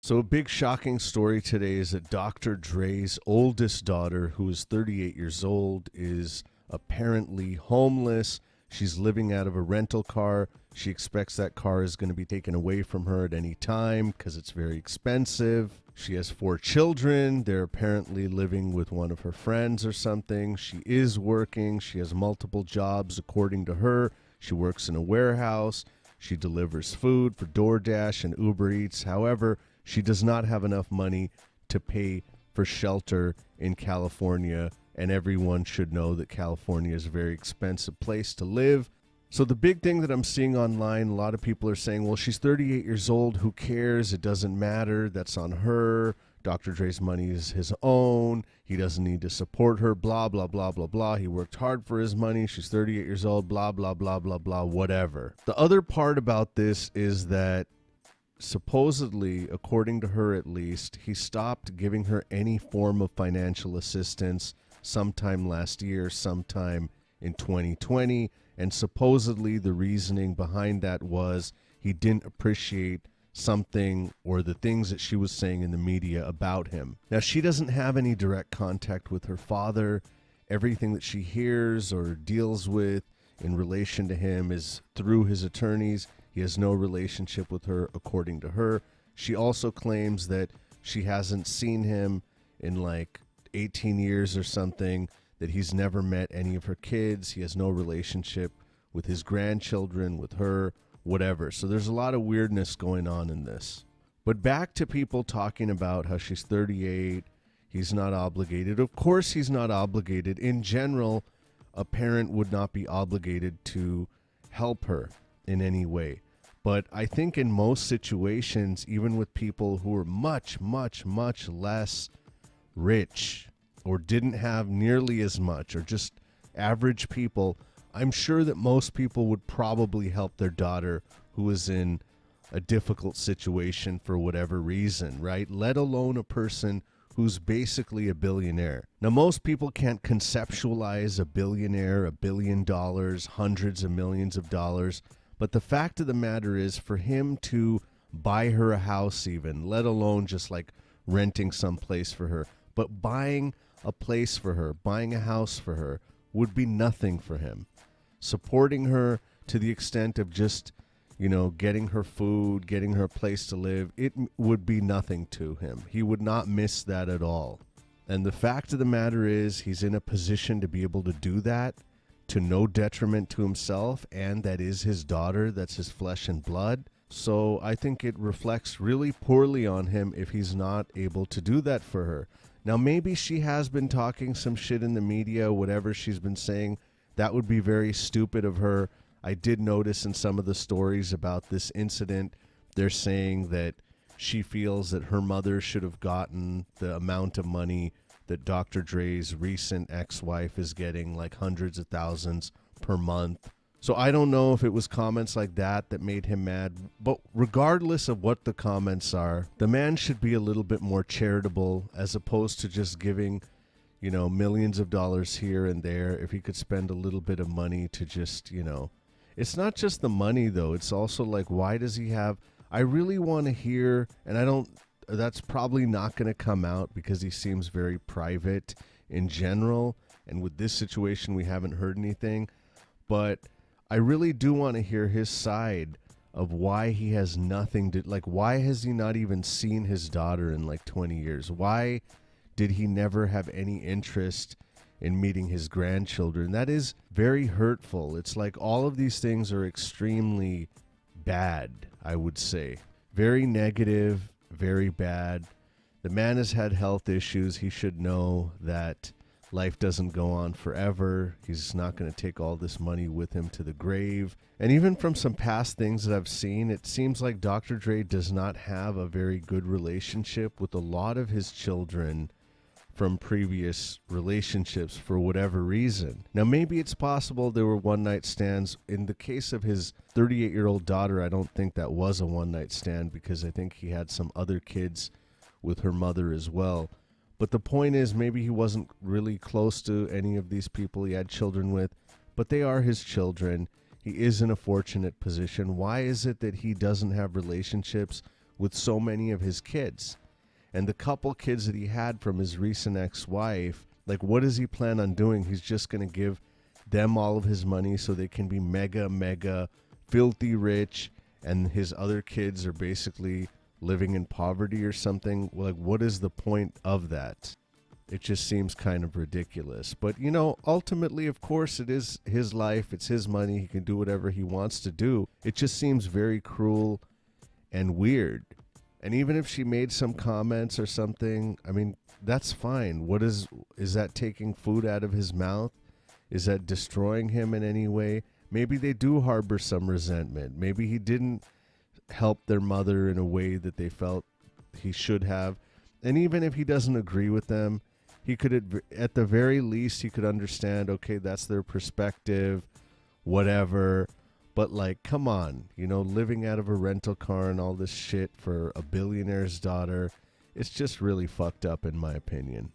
So, a big shocking story today is that Dr. Dre's oldest daughter, who is 38 years old, is apparently homeless. She's living out of a rental car. She expects that car is going to be taken away from her at any time because it's very expensive. She has 4 children. They're apparently living with one of her friends or something. She is working. She has multiple jobs, according to her. She works in a warehouse. She delivers food for DoorDash and Uber Eats. However, she does not have enough money to pay for shelter in California, and everyone should know that California is a very expensive place to live. So the big thing that I'm seeing online, a lot of people are saying, well, she's 38 years old. Who cares? It doesn't matter. That's on her. Dr. Dre's money is his own. He doesn't need to support her, blah, blah, blah, blah, blah. He worked hard for his money. She's 38 years old, blah, blah, blah, blah, blah, whatever. The other part about this is that supposedly, according to her at least, he stopped giving her any form of financial assistance sometime last year, sometime in 2020. And supposedly the reasoning behind that was he didn't appreciate something or the things that she was saying in the media about him. Now, she doesn't have any direct contact with her father. Everything that she hears or deals with in relation to him is through his attorneys. He has no relationship with her, according to her. She also claims that she hasn't seen him in like 18 years or something, that he's never met any of her kids. He has no relationship with his grandchildren, with her, whatever. So there's a lot of weirdness going on in this. But back to people talking about how she's 38, he's not obligated. Of course he's not obligated. In general, a parent would not be obligated to help her in any way. But I think in most situations, even with people who are much, much, much less rich or didn't have nearly as much, or just average people, I'm sure that most people would probably help their daughter who is in a difficult situation for whatever reason, right? Let alone a person who's basically a billionaire. Now, most people can't conceptualize a billionaire, $1 billion, hundreds of millions of dollars. But the fact of the matter is, for him to buy her a house even, let alone just like renting some place for her, but buying a place for her, buying a house for her, would be nothing for him. Supporting her to the extent of just, getting her food, getting her a place to live, it would be nothing to him. He would not miss that at all. And the fact of the matter is, he's in a position to be able to do that to no detriment to himself, and that is his daughter, that's his flesh and blood. So I think it reflects really poorly on him if he's not able to do that for her. Now, maybe she has been talking some shit in the media, whatever she's been saying. That would be very stupid of her. I did notice in some of the stories about this incident, they're saying that she feels that her mother should have gotten the amount of money that Dr. Dre's recent ex-wife is getting, like hundreds of thousands per month. So I don't know if it was comments like that that made him mad. But regardless of what the comments are, the man should be a little bit more charitable as opposed to just giving, millions of dollars here and there. If he could spend a little bit of money to just, It's not just the money, though. It's also like, why does he have... I really want to hear, and that's probably not going to come out because he seems very private in general. And with this situation, we haven't heard anything. But I really do want to hear his side of why he has nothing to... Like, why has he not even seen his daughter in like 20 years? Why did he never have any interest in meeting his grandchildren? That is very hurtful. It's like all of these things are extremely bad, I would say. Very negative, very bad. The man has had health issues. He should know that life doesn't go on forever. He's not going to take all this money with him to the grave. And even from some past things that I've seen, it seems like Dr. Dre does not have a very good relationship with a lot of his children from previous relationships for whatever reason. Now, maybe it's possible there were one-night stands. In the case of his 38-year-old daughter, I don't think that was a one-night stand because I think he had some other kids with her mother as well. But the point is, maybe he wasn't really close to any of these people he had children with, but they are his children. He is in a fortunate position. Why is it that he doesn't have relationships with so many of his kids. And the couple kids that he had from his recent ex-wife, like, what does he plan on doing? He's just going to give them all of his money so they can be mega filthy rich, and his other kids are basically living in poverty or something. Like, what is the point of that? It just seems kind of ridiculous. But, you know, ultimately, of course, it is his life. It's his money. He can do whatever he wants to do. It just seems very cruel and weird. And even if she made some comments or something, I mean, that's fine. What is that taking food out of his mouth? Is that destroying him in any way? Maybe they do harbor some resentment. Maybe he didn't help their mother in a way that they felt he should have. And even if he doesn't agree with them, he could, at the very least, he could understand, okay, that's their perspective, whatever. But, like, come on, you know, living out of a rental car and all this shit for a billionaire's daughter, it's just really fucked up in my opinion.